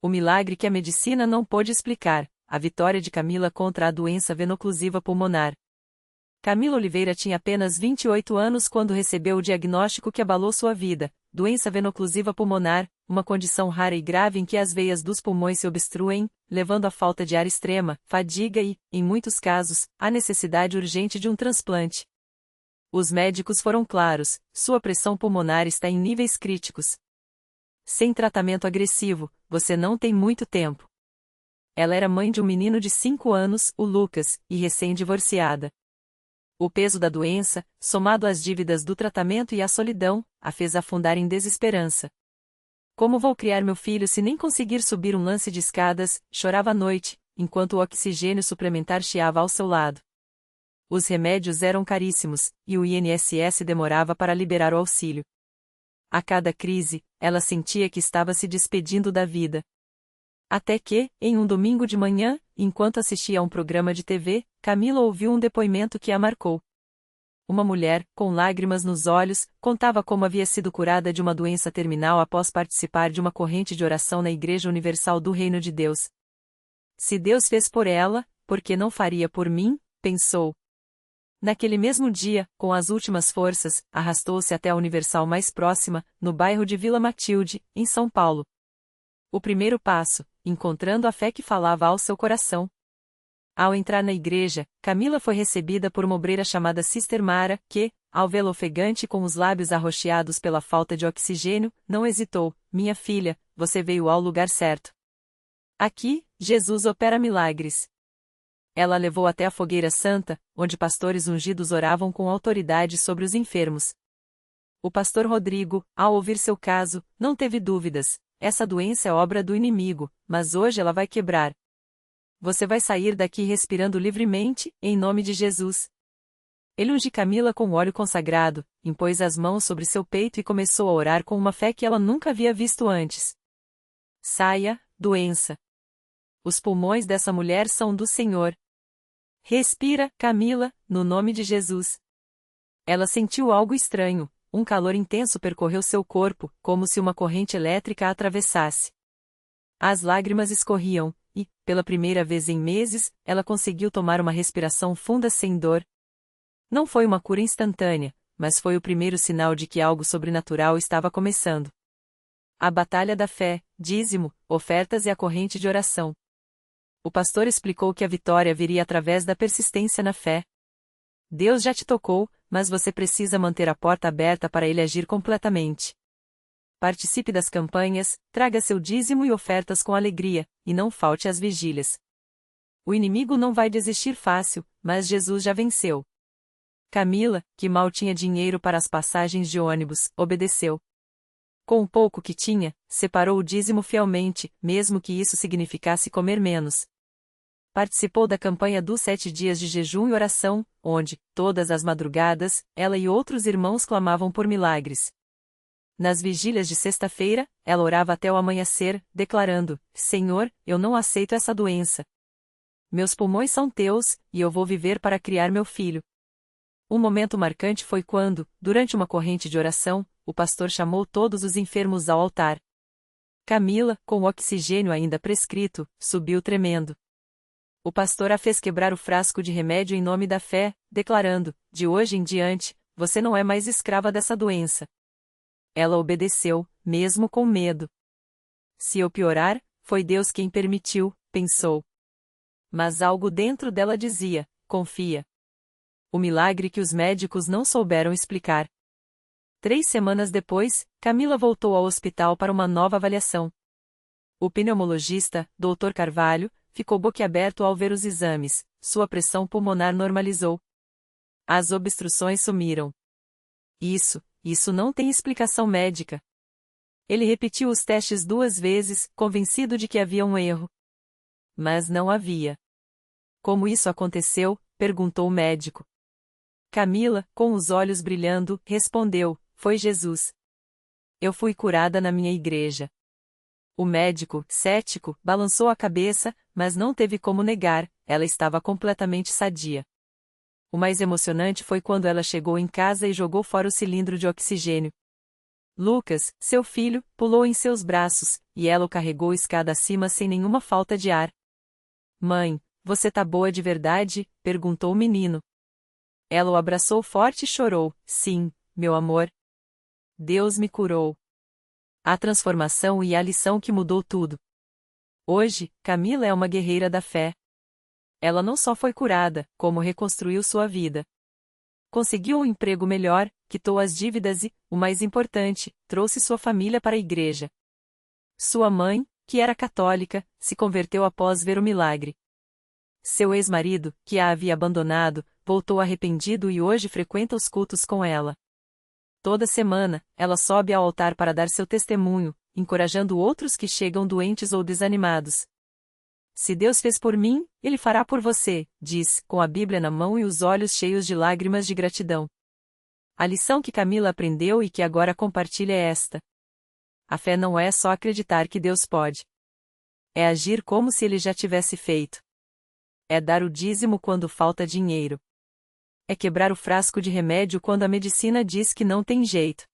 O milagre que a medicina não pôde explicar, a vitória de Camila contra a doença venoclusiva pulmonar. Camila Oliveira tinha apenas 28 anos quando recebeu o diagnóstico que abalou sua vida, doença venoclusiva pulmonar, uma condição rara e grave em que as veias dos pulmões se obstruem, levando à falta de ar extrema, fadiga e, em muitos casos, à necessidade urgente de um transplante. Os médicos foram claros: sua pressão pulmonar está em níveis críticos. Sem tratamento agressivo, você não tem muito tempo. Ela era mãe de um menino de 5 anos, o Lucas, e recém-divorciada. O peso da doença, somado às dívidas do tratamento e à solidão, a fez afundar em desesperança. Como vou criar meu filho se nem conseguir subir um lance de escadas? Chorava à noite, enquanto o oxigênio suplementar chiava ao seu lado. Os remédios eram caríssimos, e o INSS demorava para liberar o auxílio. A cada crise, ela sentia que estava se despedindo da vida. Até que, em um domingo de manhã, enquanto assistia a um programa de TV, Camila ouviu um depoimento que a marcou. Uma mulher, com lágrimas nos olhos, contava como havia sido curada de uma doença terminal após participar de uma corrente de oração na Igreja Universal do Reino de Deus. Se Deus fez por ela, por que não faria por mim? Pensou. Naquele mesmo dia, com as últimas forças, arrastou-se até a Universal mais próxima, no bairro de Vila Matilde, em São Paulo. O primeiro passo, encontrando a fé que falava ao seu coração. Ao entrar na igreja, Camila foi recebida por uma obreira chamada Sister Mara, que, ao vê-la ofegante com os lábios arroxeados pela falta de oxigênio, não hesitou: minha filha, você veio ao lugar certo. Aqui, Jesus opera milagres. Ela a levou até a fogueira santa, onde pastores ungidos oravam com autoridade sobre os enfermos. O pastor Rodrigo, ao ouvir seu caso, não teve dúvidas: essa doença é obra do inimigo, mas hoje ela vai quebrar. Você vai sair daqui respirando livremente, em nome de Jesus. Ele ungiu Camila com óleo consagrado, impôs as mãos sobre seu peito e começou a orar com uma fé que ela nunca havia visto antes. Saia, doença. Os pulmões dessa mulher são do Senhor. Respira, Camila, no nome de Jesus. Ela sentiu algo estranho, um calor intenso percorreu seu corpo, como se uma corrente elétrica a atravessasse. As lágrimas escorriam, e, pela primeira vez em meses, ela conseguiu tomar uma respiração funda sem dor. Não foi uma cura instantânea, mas foi o primeiro sinal de que algo sobrenatural estava começando. A batalha da fé, dízimo, ofertas e a corrente de oração. O pastor explicou que a vitória viria através da persistência na fé. Deus já te tocou, mas você precisa manter a porta aberta para ele agir completamente. Participe das campanhas, traga seu dízimo e ofertas com alegria, e não falte às vigílias. O inimigo não vai desistir fácil, mas Jesus já venceu. Camila, que mal tinha dinheiro para as passagens de ônibus, obedeceu. Com o pouco que tinha, separou o dízimo fielmente, mesmo que isso significasse comer menos. Participou da campanha dos 7 dias de jejum e oração, onde, todas as madrugadas, ela e outros irmãos clamavam por milagres. Nas vigílias de sexta-feira, ela orava até o amanhecer, declarando: Senhor, eu não aceito essa doença. Meus pulmões são teus, e eu vou viver para criar meu filho. Um momento marcante foi quando, durante uma corrente de oração, o pastor chamou todos os enfermos ao altar. Camila, com o oxigênio ainda prescrito, subiu tremendo. O pastor a fez quebrar o frasco de remédio em nome da fé, declarando: de hoje em diante, você não é mais escrava dessa doença. Ela obedeceu, mesmo com medo. Se eu piorar, foi Deus quem permitiu, pensou. Mas algo dentro dela dizia: confia. O milagre que os médicos não souberam explicar. 3 semanas depois, Camila voltou ao hospital para uma nova avaliação. O pneumologista, Dr. Carvalho, ficou boquiaberto ao ver os exames. Sua pressão pulmonar normalizou. As obstruções sumiram. Isso não tem explicação médica. Ele repetiu os testes 2 vezes, convencido de que havia um erro. Mas não havia. Como isso aconteceu? Perguntou o médico. Camila, com os olhos brilhando, respondeu: foi Jesus. Eu fui curada na minha igreja. O médico, cético, balançou a cabeça, mas não teve como negar, ela estava completamente sadia. O mais emocionante foi quando ela chegou em casa e jogou fora o cilindro de oxigênio. Lucas, seu filho, pulou em seus braços, e ela o carregou escada acima sem nenhuma falta de ar. Mãe, você tá boa de verdade? Perguntou o menino. Ela o abraçou forte e chorou. Sim, meu amor. Deus me curou. A transformação e a lição que mudou tudo. Hoje, Camila é uma guerreira da fé. Ela não só foi curada, como reconstruiu sua vida. Conseguiu um emprego melhor, quitou as dívidas e, o mais importante, trouxe sua família para a igreja. Sua mãe, que era católica, se converteu após ver o milagre. Seu ex-marido, que a havia abandonado, voltou arrependido e hoje frequenta os cultos com ela. Toda semana, ela sobe ao altar para dar seu testemunho, encorajando outros que chegam doentes ou desanimados. Se Deus fez por mim, Ele fará por você, diz, com a Bíblia na mão e os olhos cheios de lágrimas de gratidão. A lição que Camila aprendeu e que agora compartilha é esta. A fé não é só acreditar que Deus pode. É agir como se Ele já tivesse feito. É dar o dízimo quando falta dinheiro. É quebrar o frasco de remédio quando a medicina diz que não tem jeito.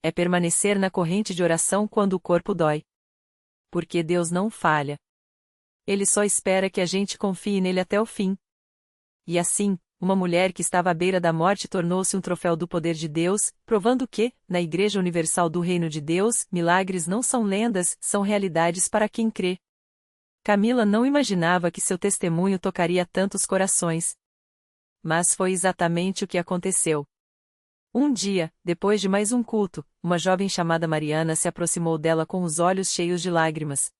É permanecer na corrente de oração quando o corpo dói. Porque Deus não falha. Ele só espera que a gente confie nele até o fim. E assim, uma mulher que estava à beira da morte tornou-se um troféu do poder de Deus, provando que, na Igreja Universal do Reino de Deus, milagres não são lendas, são realidades para quem crê. Camila não imaginava que seu testemunho tocaria tantos corações. Mas foi exatamente o que aconteceu. Um dia, depois de mais um culto, uma jovem chamada Mariana se aproximou dela com os olhos cheios de lágrimas.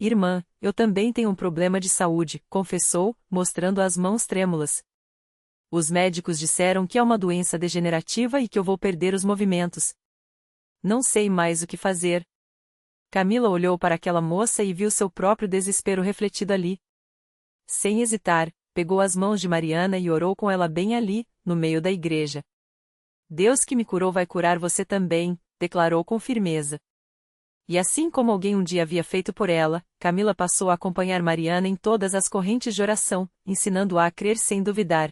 Irmã, eu também tenho um problema de saúde, confessou, mostrando as mãos trêmulas. Os médicos disseram que é uma doença degenerativa e que eu vou perder os movimentos. Não sei mais o que fazer. Camila olhou para aquela moça e viu seu próprio desespero refletido ali. Sem hesitar, pegou as mãos de Mariana e orou com ela bem ali, no meio da igreja. Deus que me curou vai curar você também, declarou com firmeza. E assim como alguém um dia havia feito por ela, Camila passou a acompanhar Mariana em todas as correntes de oração, ensinando-a a crer sem duvidar.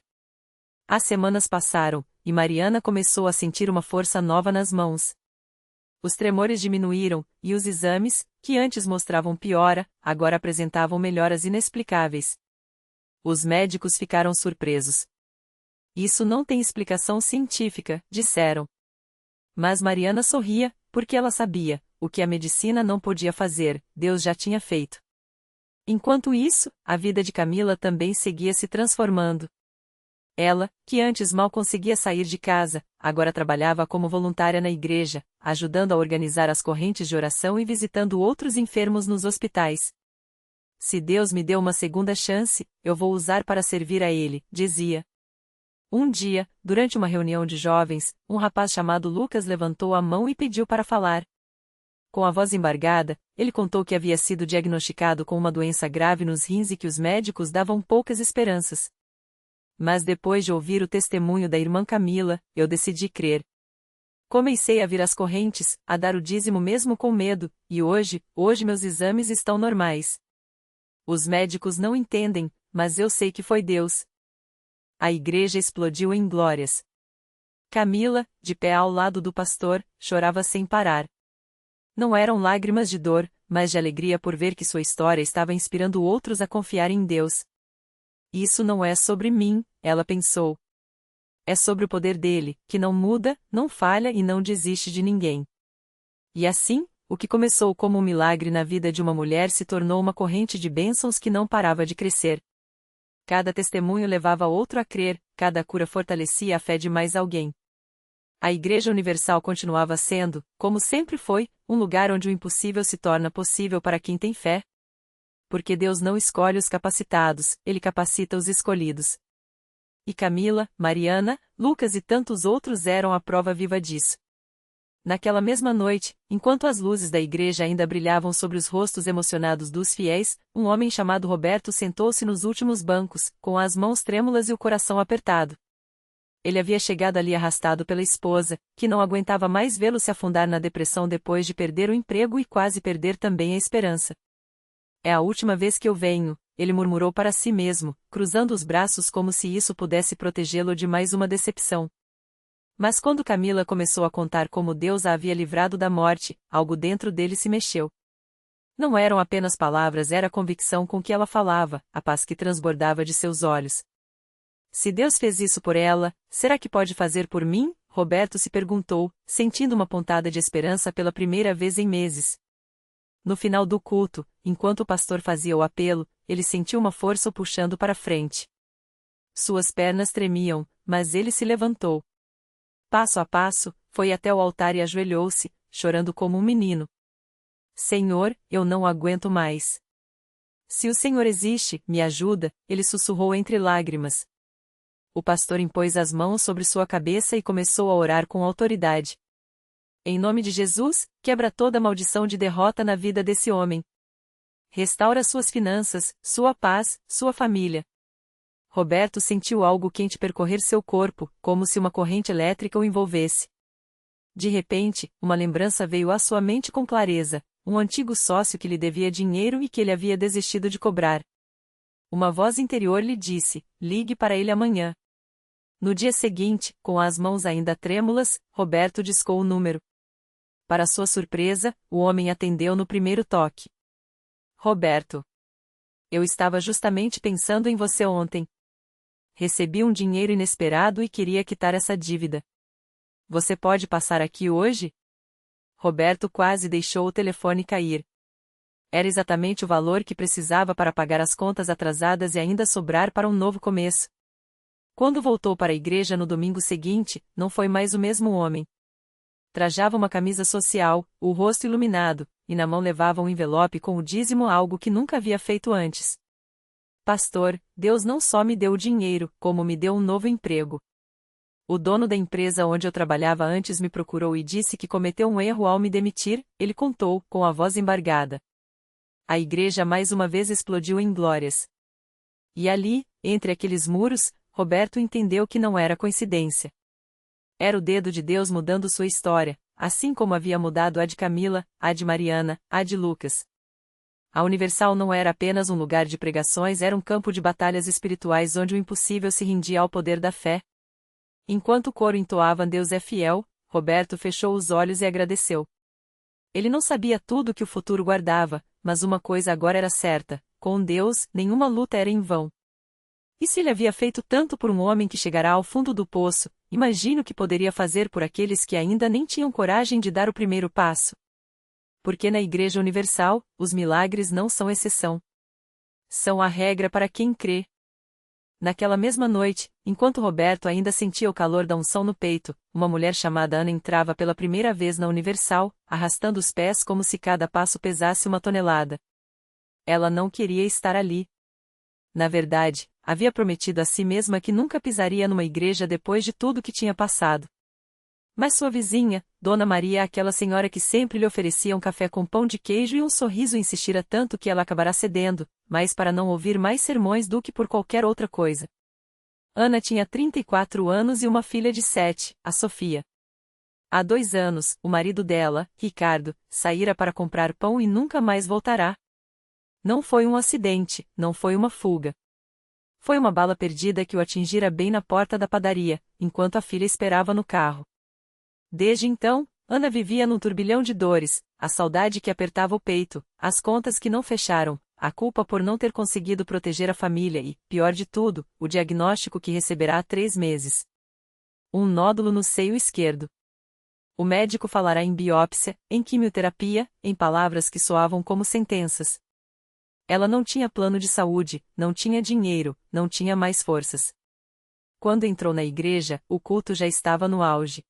As semanas passaram, e Mariana começou a sentir uma força nova nas mãos. Os tremores diminuíram, e os exames, que antes mostravam piora, agora apresentavam melhoras inexplicáveis. Os médicos ficaram surpresos. Isso não tem explicação científica, disseram. Mas Mariana sorria, porque ela sabia, o que a medicina não podia fazer, Deus já tinha feito. Enquanto isso, a vida de Camila também seguia se transformando. Ela, que antes mal conseguia sair de casa, agora trabalhava como voluntária na igreja, ajudando a organizar as correntes de oração e visitando outros enfermos nos hospitais. Se Deus me deu uma segunda chance, eu vou usar para servir a Ele, dizia. Um dia, durante uma reunião de jovens, um rapaz chamado Lucas levantou a mão e pediu para falar. Com a voz embargada, ele contou que havia sido diagnosticado com uma doença grave nos rins e que os médicos davam poucas esperanças. Mas depois de ouvir o testemunho da irmã Camila, eu decidi crer. Comecei a vir às correntes, a dar o dízimo mesmo com medo, e hoje meus exames estão normais. Os médicos não entendem, mas eu sei que foi Deus. A igreja explodiu em glórias. Camila, de pé ao lado do pastor, chorava sem parar. Não eram lágrimas de dor, mas de alegria por ver que sua história estava inspirando outros a confiar em Deus. Isso não é sobre mim, ela pensou. É sobre o poder dele, que não muda, não falha e não desiste de ninguém. E assim, o que começou como um milagre na vida de uma mulher se tornou uma corrente de bênçãos que não parava de crescer. Cada testemunho levava outro a crer, cada cura fortalecia a fé de mais alguém. A Igreja Universal continuava sendo, como sempre foi, um lugar onde o impossível se torna possível para quem tem fé. Porque Deus não escolhe os capacitados, Ele capacita os escolhidos. E Camila, Mariana, Lucas e tantos outros eram a prova viva disso. Naquela mesma noite, enquanto as luzes da igreja ainda brilhavam sobre os rostos emocionados dos fiéis, um homem chamado Roberto sentou-se nos últimos bancos, com as mãos trêmulas e o coração apertado. Ele havia chegado ali arrastado pela esposa, que não aguentava mais vê-lo se afundar na depressão depois de perder o emprego e quase perder também a esperança. É a última vez que eu venho, ele murmurou para si mesmo, cruzando os braços como se isso pudesse protegê-lo de mais uma decepção. Mas quando Camila começou a contar como Deus a havia livrado da morte, algo dentro dele se mexeu. Não eram apenas palavras, era a convicção com que ela falava, a paz que transbordava de seus olhos. Se Deus fez isso por ela, será que pode fazer por mim? Roberto se perguntou, sentindo uma pontada de esperança pela primeira vez em meses. No final do culto, enquanto o pastor fazia o apelo, ele sentiu uma força o puxando para frente. Suas pernas tremiam, mas ele se levantou. Passo a passo, foi até o altar e ajoelhou-se, chorando como um menino. Senhor, eu não aguento mais. Se o Senhor existe, me ajuda, ele sussurrou entre lágrimas. O pastor impôs as mãos sobre sua cabeça e começou a orar com autoridade. Em nome de Jesus, quebra toda maldição de derrota na vida desse homem. Restaura suas finanças, sua paz, sua família. Roberto sentiu algo quente percorrer seu corpo, como se uma corrente elétrica o envolvesse. De repente, uma lembrança veio à sua mente com clareza, um antigo sócio que lhe devia dinheiro e que ele havia desistido de cobrar. Uma voz interior lhe disse, ligue para ele amanhã. No dia seguinte, com as mãos ainda trêmulas, Roberto discou o número. Para sua surpresa, o homem atendeu no primeiro toque. Roberto. Eu estava justamente pensando em você ontem. Recebi um dinheiro inesperado e queria quitar essa dívida. Você pode passar aqui hoje? Roberto quase deixou o telefone cair. Era exatamente o valor que precisava para pagar as contas atrasadas e ainda sobrar para um novo começo. Quando voltou para a igreja no domingo seguinte, não foi mais o mesmo homem. Trajava uma camisa social, o rosto iluminado, e na mão levava um envelope com o dízimo, algo que nunca havia feito antes. Pastor, Deus não só me deu o dinheiro, como me deu um novo emprego. O dono da empresa onde eu trabalhava antes me procurou e disse que cometeu um erro ao me demitir, ele contou, com a voz embargada. A igreja mais uma vez explodiu em glórias. E ali, entre aqueles muros, Roberto entendeu que não era coincidência. Era o dedo de Deus mudando sua história, assim como havia mudado a de Camila, a de Mariana, a de Lucas. A Universal não era apenas um lugar de pregações, era um campo de batalhas espirituais onde o impossível se rendia ao poder da fé. Enquanto o coro entoava Deus é fiel, Roberto fechou os olhos e agradeceu. Ele não sabia tudo que o futuro guardava, mas uma coisa agora era certa, com Deus, nenhuma luta era em vão. E se ele havia feito tanto por um homem que chegará ao fundo do poço, imagine o que poderia fazer por aqueles que ainda nem tinham coragem de dar o primeiro passo. Porque na Igreja Universal, os milagres não são exceção. São a regra para quem crê. Naquela mesma noite, enquanto Roberto ainda sentia o calor da unção no peito, uma mulher chamada Ana entrava pela primeira vez na Universal, arrastando os pés como se cada passo pesasse uma tonelada. Ela não queria estar ali. Na verdade, havia prometido a si mesma que nunca pisaria numa igreja depois de tudo que tinha passado. Mas sua vizinha, Dona Maria, aquela senhora que sempre lhe oferecia um café com pão de queijo e um sorriso, insistira tanto que ela acabará cedendo, mais para não ouvir mais sermões do que por qualquer outra coisa. Ana tinha 34 anos e uma filha de 7, a Sofia. Há 2 anos, o marido dela, Ricardo, saíra para comprar pão e nunca mais voltará. Não foi um acidente, não foi uma fuga. Foi uma bala perdida que o atingira bem na porta da padaria, enquanto a filha esperava no carro. Desde então, Ana vivia num turbilhão de dores, a saudade que apertava o peito, as contas que não fecharam, a culpa por não ter conseguido proteger a família e, pior de tudo, o diagnóstico que receberá há 3 meses. Um nódulo no seio esquerdo. O médico falará em biópsia, em quimioterapia, em palavras que soavam como sentenças. Ela não tinha plano de saúde, não tinha dinheiro, não tinha mais forças. Quando entrou na igreja, o culto já estava no auge.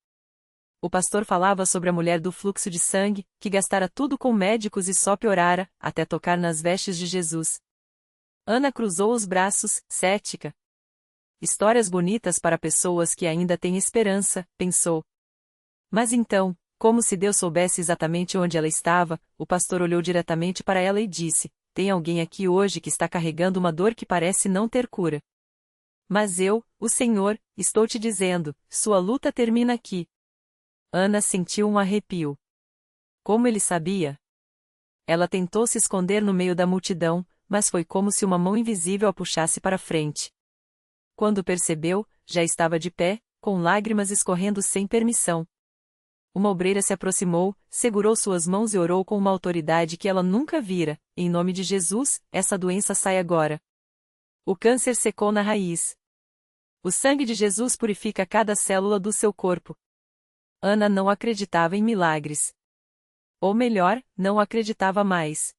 O pastor falava sobre a mulher do fluxo de sangue, que gastara tudo com médicos e só piorara, até tocar nas vestes de Jesus. Ana cruzou os braços, cética. Histórias bonitas para pessoas que ainda têm esperança, pensou. Mas então, como se Deus soubesse exatamente onde ela estava, o pastor olhou diretamente para ela e disse: tem alguém aqui hoje que está carregando uma dor que parece não ter cura. Mas eu, o Senhor, estou te dizendo, sua luta termina aqui. Ana sentiu um arrepio. Como ele sabia? Ela tentou se esconder no meio da multidão, mas foi como se uma mão invisível a puxasse para frente. Quando percebeu, já estava de pé, com lágrimas escorrendo sem permissão. Uma obreira se aproximou, segurou suas mãos e orou com uma autoridade que ela nunca vira: em nome de Jesus, essa doença sai agora. O câncer secou na raiz. O sangue de Jesus purifica cada célula do seu corpo. Ana não acreditava em milagres. Ou melhor, não acreditava mais.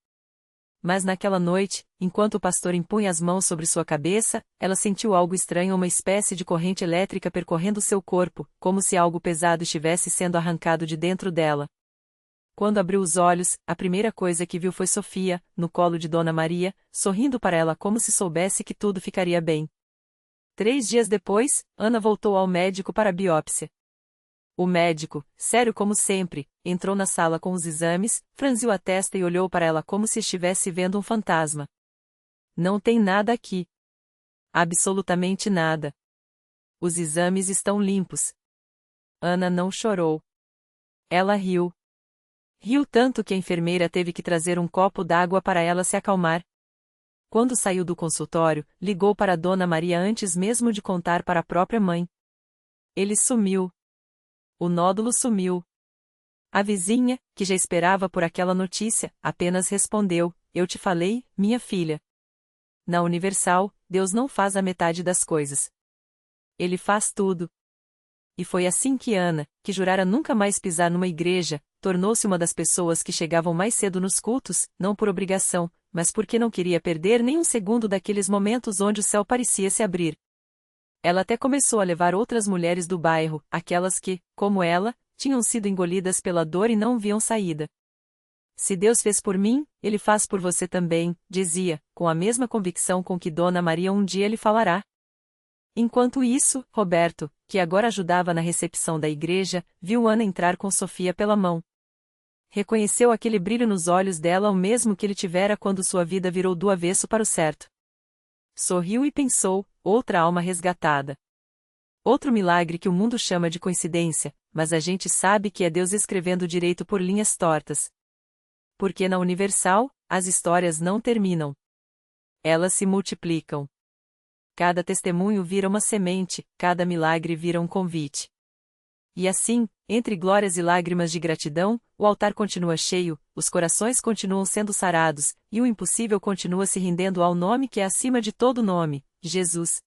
Mas naquela noite, enquanto o pastor impunha as mãos sobre sua cabeça, ela sentiu algo estranho, uma espécie de corrente elétrica percorrendo seu corpo, como se algo pesado estivesse sendo arrancado de dentro dela. Quando abriu os olhos, a primeira coisa que viu foi Sofia, no colo de Dona Maria, sorrindo para ela como se soubesse que tudo ficaria bem. 3 dias depois, Ana voltou ao médico para a biópsia. O médico, sério como sempre, entrou na sala com os exames, franziu a testa e olhou para ela como se estivesse vendo um fantasma. Não tem nada aqui. Absolutamente nada. Os exames estão limpos. Ana não chorou. Ela riu. Riu tanto que a enfermeira teve que trazer um copo d'água para ela se acalmar. Quando saiu do consultório, ligou para Dona Maria antes mesmo de contar para a própria mãe. Ele sumiu. O nódulo sumiu. A vizinha, que já esperava por aquela notícia, apenas respondeu: eu te falei, minha filha. Na Universal, Deus não faz a metade das coisas. Ele faz tudo. E foi assim que Ana, que jurara nunca mais pisar numa igreja, tornou-se uma das pessoas que chegavam mais cedo nos cultos, não por obrigação, mas porque não queria perder nem um segundo daqueles momentos onde o céu parecia se abrir. Ela até começou a levar outras mulheres do bairro, aquelas que, como ela, tinham sido engolidas pela dor e não viam saída. Se Deus fez por mim, Ele faz por você também, dizia, com a mesma convicção com que Dona Maria um dia lhe falará. Enquanto isso, Roberto, que agora ajudava na recepção da igreja, viu Ana entrar com Sofia pela mão. Reconheceu aquele brilho nos olhos dela, o mesmo que ele tivera quando sua vida virou do avesso para o certo. Sorriu e pensou: outra alma resgatada. Outro milagre que o mundo chama de coincidência, mas a gente sabe que é Deus escrevendo direito por linhas tortas. Porque na Universal, as histórias não terminam. Elas se multiplicam. Cada testemunho vira uma semente, cada milagre vira um convite. E assim, entre glórias e lágrimas de gratidão, o altar continua cheio, os corações continuam sendo sarados, e o impossível continua se rendendo ao nome que é acima de todo nome, Jesus.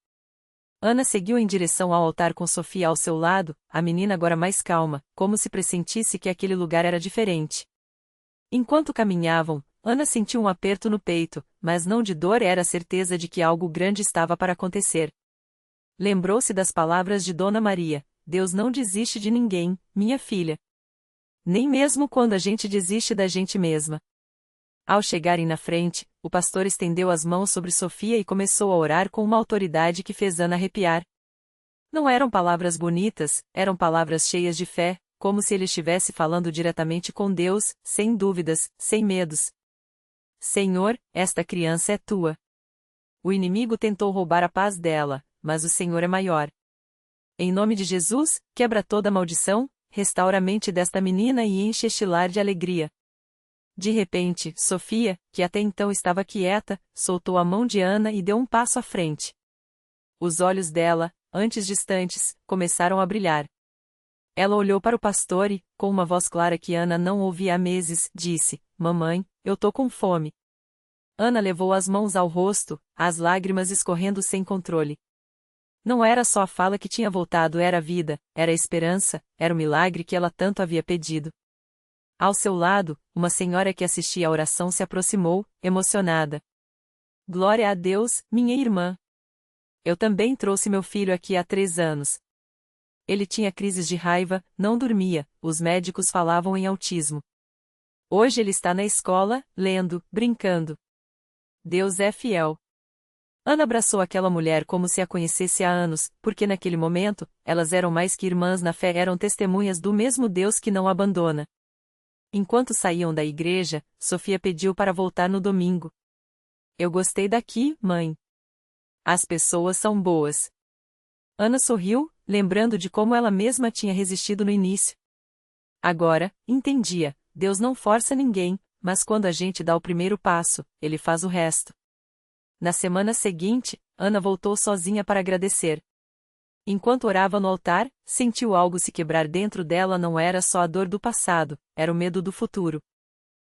Ana seguiu em direção ao altar com Sofia ao seu lado, a menina agora mais calma, como se pressentisse que aquele lugar era diferente. Enquanto caminhavam, Ana sentiu um aperto no peito, mas não de dor, era a certeza de que algo grande estava para acontecer. Lembrou-se das palavras de Dona Maria: Deus não desiste de ninguém, minha filha. Nem mesmo quando a gente desiste da gente mesma. Ao chegarem na frente, o pastor estendeu as mãos sobre Sofia e começou a orar com uma autoridade que fez Ana arrepiar. Não eram palavras bonitas, eram palavras cheias de fé, como se ele estivesse falando diretamente com Deus, sem dúvidas, sem medos. Senhor, esta criança é tua. O inimigo tentou roubar a paz dela, mas o Senhor é maior. Em nome de Jesus, quebra toda maldição, restaura a mente desta menina e enche este lar de alegria. De repente, Sofia, que até então estava quieta, soltou a mão de Ana e deu um passo à frente. Os olhos dela, antes distantes, começaram a brilhar. Ela olhou para o pastor e, com uma voz clara que Ana não ouvia há meses, disse: Mamãe, eu tô com fome. Ana levou as mãos ao rosto, as lágrimas escorrendo sem controle. Não era só a fala que tinha voltado, era a vida, era a esperança, era o milagre que ela tanto havia pedido. Ao seu lado, uma senhora que assistia à oração se aproximou, emocionada. Glória a Deus, minha irmã. Eu também trouxe meu filho aqui há 3 anos. Ele tinha crises de raiva, não dormia, os médicos falavam em autismo. Hoje ele está na escola, lendo, brincando. Deus é fiel. Ana abraçou aquela mulher como se a conhecesse há anos, porque naquele momento, elas eram mais que irmãs na fé, eram testemunhas do mesmo Deus que não abandona. Enquanto saíam da igreja, Sofia pediu para voltar no domingo. Eu gostei daqui, mãe. As pessoas são boas. Ana sorriu, lembrando de como ela mesma tinha resistido no início. Agora, entendia, Deus não força ninguém, mas quando a gente dá o primeiro passo, Ele faz o resto. Na semana seguinte, Ana voltou sozinha para agradecer. Enquanto orava no altar, sentiu algo se quebrar dentro dela. Não era só a dor do passado, era o medo do futuro.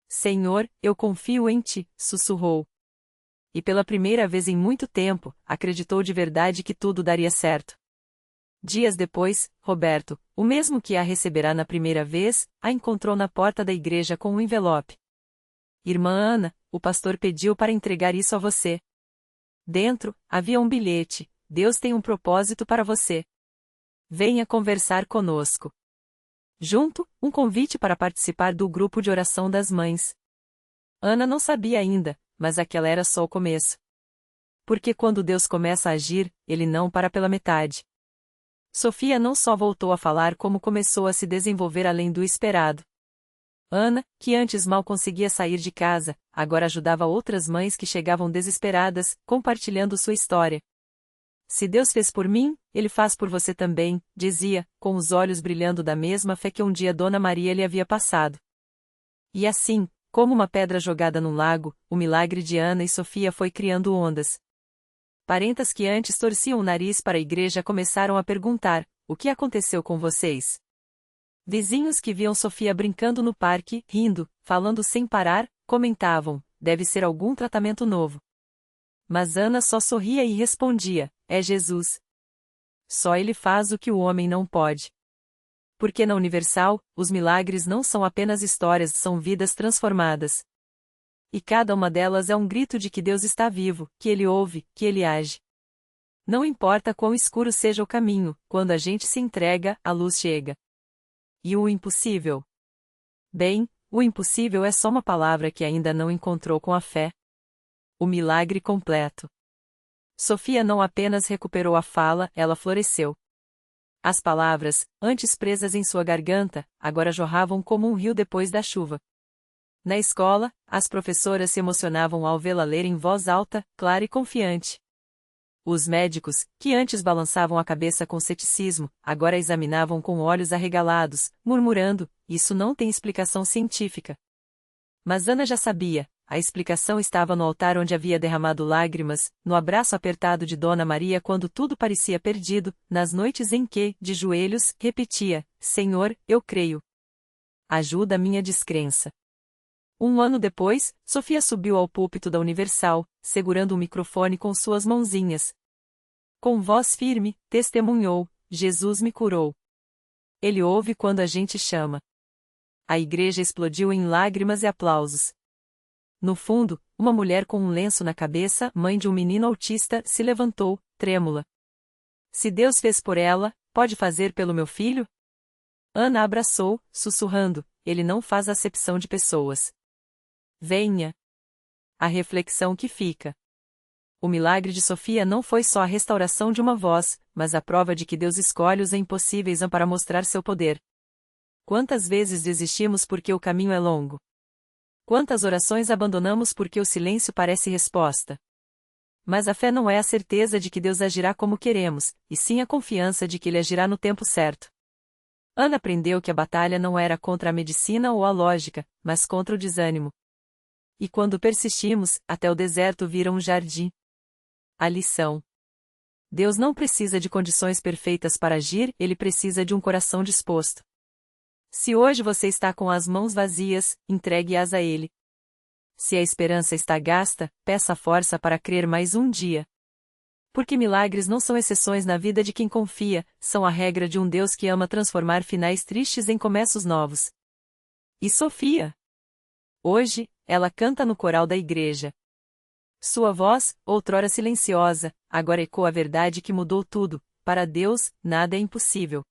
Senhor, eu confio em ti, sussurrou. E pela primeira vez em muito tempo, acreditou de verdade que tudo daria certo. Dias depois, Roberto, o mesmo que a receberá na primeira vez, a encontrou na porta da igreja com um envelope. Irmã Ana, o pastor pediu para entregar isso a você. Dentro, havia um bilhete: Deus tem um propósito para você. Venha conversar conosco. Junto, um convite para participar do grupo de oração das mães. Ana não sabia ainda, mas aquela era só o começo. Porque quando Deus começa a agir, ele não para pela metade. Sofia não só voltou a falar, como começou a se desenvolver além do esperado. Ana, que antes mal conseguia sair de casa, agora ajudava outras mães que chegavam desesperadas, compartilhando sua história. Se Deus fez por mim, Ele faz por você também, dizia, com os olhos brilhando da mesma fé que um dia Dona Maria lhe havia passado. E assim, como uma pedra jogada num lago, o milagre de Ana e Sofia foi criando ondas. Parentes que antes torciam o nariz para a igreja começaram a perguntar: o que aconteceu com vocês? Vizinhos que viam Sofia brincando no parque, rindo, falando sem parar, comentavam: deve ser algum tratamento novo. Mas Ana só sorria e respondia: é Jesus. Só Ele faz o que o homem não pode. Porque na Universal, os milagres não são apenas histórias, são vidas transformadas. E cada uma delas é um grito de que Deus está vivo, que Ele ouve, que Ele age. Não importa quão escuro seja o caminho, quando a gente se entrega, a luz chega. E o impossível? Bem, o impossível é só uma palavra que ainda não encontrou com a fé. O milagre completo. Sofia não apenas recuperou a fala, ela floresceu. As palavras, antes presas em sua garganta, agora jorravam como um rio depois da chuva. Na escola, as professoras se emocionavam ao vê-la ler em voz alta, clara e confiante. Os médicos, que antes balançavam a cabeça com ceticismo, agora a examinavam com olhos arregalados, murmurando: isso não tem explicação científica. Mas Ana já sabia, a explicação estava no altar onde havia derramado lágrimas, no abraço apertado de Dona Maria quando tudo parecia perdido, nas noites em que, de joelhos, repetia: Senhor, eu creio. Ajuda a minha descrença. Um ano depois, Sofia subiu ao púlpito da Universal, segurando o microfone com suas mãozinhas. Com voz firme, testemunhou: Jesus me curou. Ele ouve quando a gente chama. A igreja explodiu em lágrimas e aplausos. No fundo, uma mulher com um lenço na cabeça, mãe de um menino autista, se levantou, trêmula. Se Deus fez por ela, pode fazer pelo meu filho? Ana abraçou, sussurrando: Ele não faz acepção de pessoas. Venha. A reflexão que fica. O milagre de Sofia não foi só a restauração de uma voz, mas a prova de que Deus escolhe os impossíveis para mostrar seu poder. Quantas vezes desistimos porque o caminho é longo? Quantas orações abandonamos porque o silêncio parece resposta? Mas a fé não é a certeza de que Deus agirá como queremos, e sim a confiança de que Ele agirá no tempo certo. Ana aprendeu que a batalha não era contra a medicina ou a lógica, mas contra o desânimo. E quando persistimos, até o deserto vira um jardim. A lição. Deus não precisa de condições perfeitas para agir, Ele precisa de um coração disposto. Se hoje você está com as mãos vazias, entregue-as a Ele. Se a esperança está gasta, peça força para crer mais um dia. Porque milagres não são exceções na vida de quem confia, são a regra de um Deus que ama transformar finais tristes em começos novos. E Sofia? Hoje, ela canta no coral da igreja. Sua voz, outrora silenciosa, agora ecoa a verdade que mudou tudo: para Deus, nada é impossível.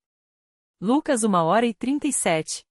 Lucas 1h37